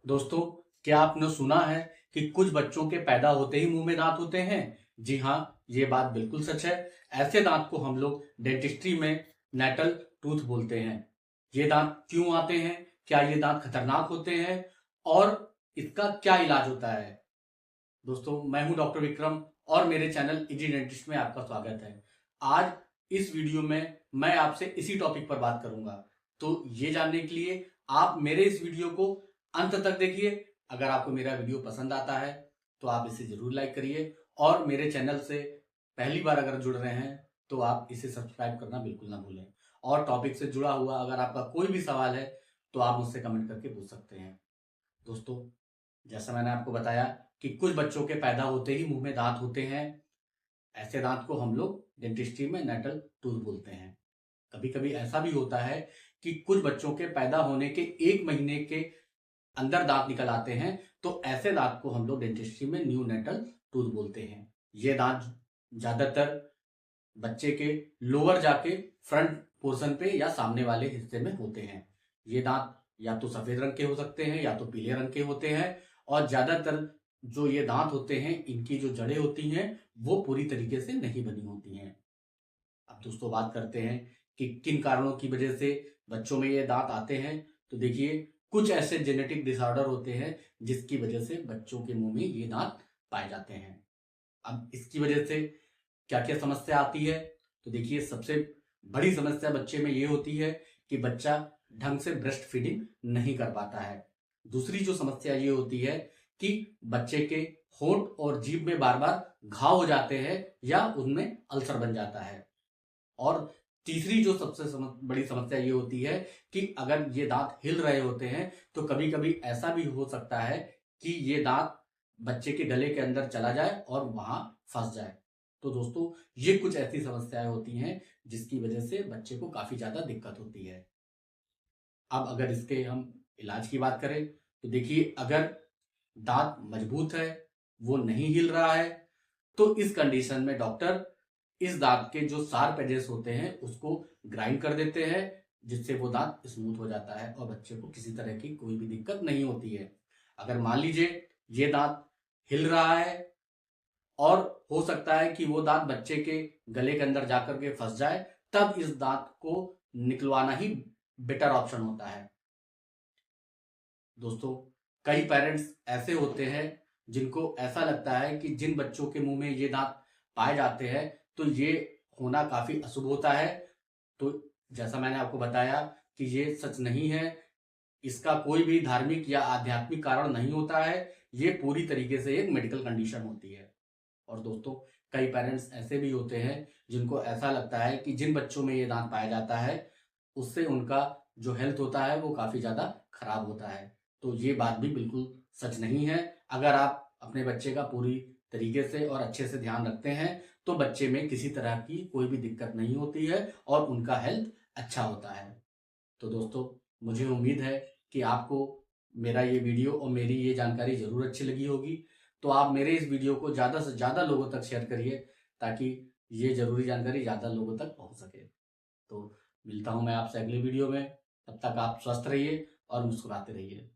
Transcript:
दोस्तों, क्या आपने सुना है कि कुछ बच्चों के पैदा होते ही मुंह में दांत होते हैं? जी हाँ, ये बात बिल्कुल सच है। ऐसे दांत को हम लोग डेंटिस्ट्री में नेटल टूथ बोलते हैं। ये दांत क्यों आते हैं? क्या ये दांत खतरनाक होते हैं? और इसका क्या इलाज होता है? दोस्तों, मैं हूं डॉक्टर विक्रम और मेरे चैनल इजी डेंटिस्ट में आपका स्वागत है। आज इस वीडियो में मैं आपसे इसी टॉपिक पर बात करूंगा। तो ये जानने के लिए आप मेरे इस वीडियो को अंत तक देखिए। अगर आपको मेरा वीडियो पसंद आता है तो आप इसे जरूर लाइक करिए और मेरे चैनल से पहली बार अगर जुड़ रहे हैं तो आप इसे सब्सक्राइब करना बिल्कुल ना भूलें। और टॉपिक से जुड़ा हुआ अगर आपका कोई भी सवाल है तो आप मुझसे कमेंट करके पूछ सकते हैं। दोस्तों, जैसा मैंने आपको बताया कि कुछ बच्चों के पैदा होते ही मुंह में दांत होते हैं। ऐसे दांत को हम लोग डेंटिस्ट्री में नेटल टूथ बोलते हैं। कभी कभी ऐसा भी होता है कि कुछ बच्चों के पैदा होने के 1 महीने के अंदर दांत निकल आते हैं, तो ऐसे दांत को हम लोग डेंटिस्ट्री में न्यू नेटल टूथ बोलते हैं। ये दांत ज्यादातर बच्चे के लोअर जाके फ्रंट पोर्शन पे या सामने वाले हिस्से में होते हैं। ये दांत या तो सफेद रंग के हो सकते हैं या तो पीले रंग के होते हैं। और ज्यादातर जो ये दांत होते हैं, इनकी जो जड़ें होती हैं वो पूरी तरीके से नहीं बनी होती हैं। अब दोस्तों, बात करते हैं कि किन कारणों की वजह से बच्चों में ये दांत आते हैं। तो देखिए, कुछ ऐसे जेनेटिक डिसऑर्डर होते हैं जिसकी वजह से बच्चों के मुंह में ये दांत पाए जाते हैं। अब इसकी वजह से क्या क्या समस्या आती है? तो देखिए, सबसे बड़ी समस्या बच्चे में ये होती है कि बच्चा ढंग से ब्रेस्ट फीडिंग नहीं कर पाता है। दूसरी जो समस्या ये होती है कि बच्चे के होंठ और जीभ में बार बार घाव हो जाते हैं या उनमें अल्सर बन जाता है। और तीसरी जो सबसे बड़ी समस्या ये होती है कि अगर ये दांत हिल रहे होते हैं तो कभी कभी ऐसा भी हो सकता है कि ये दांत बच्चे के गले के अंदर चला जाए और वहां फंस जाए। तो दोस्तों, ये कुछ ऐसी समस्याएं होती हैं जिसकी वजह से बच्चे को काफी ज्यादा दिक्कत होती है। अब अगर इसके हम इलाज की बात करें तो देखिए, अगर दांत मजबूत है, वो नहीं हिल रहा है, तो इस कंडीशन में डॉक्टर इस दांत के जो शार्प एजेस होते हैं उसको ग्राइंड कर देते हैं, जिससे वो दांत स्मूथ हो जाता है और बच्चे को किसी तरह की कोई भी दिक्कत नहीं होती है। अगर मान लीजिए ये दांत हिल रहा है और हो सकता है कि वो दांत बच्चे के गले के अंदर जाकर के फंस जाए, तब इस दांत को निकलवाना ही बेटर ऑप्शन होता है। दोस्तों, कई पेरेंट्स ऐसे होते हैं जिनको ऐसा लगता है कि जिन बच्चों के मुंह में ये दांत पाए जाते हैं तो ये होना काफी अशुभ होता है। तो जैसा मैंने आपको बताया कि ये सच नहीं है। इसका कोई भी धार्मिक या आध्यात्मिक कारण नहीं होता है। ये पूरी तरीके से एक मेडिकल कंडीशन होती है। और दोस्तों, कई पेरेंट्स ऐसे भी होते हैं जिनको ऐसा लगता है कि जिन बच्चों में ये दांत पाया जाता है उससे उनका जो हेल्थ होता है वो काफी ज्यादा खराब होता है। तो ये बात भी बिल्कुल सच नहीं है। अगर आप अपने बच्चे का पूरी तरीके से और अच्छे से ध्यान रखते हैं तो बच्चे में किसी तरह की कोई भी दिक्कत नहीं होती है और उनका हेल्थ अच्छा होता है। तो दोस्तों, मुझे उम्मीद है कि आपको मेरा ये वीडियो और मेरी ये जानकारी जरूर अच्छी लगी होगी। तो आप मेरे इस वीडियो को ज़्यादा से ज़्यादा लोगों तक शेयर करिए ताकि ये ज़रूरी जानकारी ज़्यादा लोगों तक पहुंच सके। तो मिलता हूं मैं आपसे अगले वीडियो में। तब तक आप स्वस्थ रहिए और मुस्कुराते रहिए।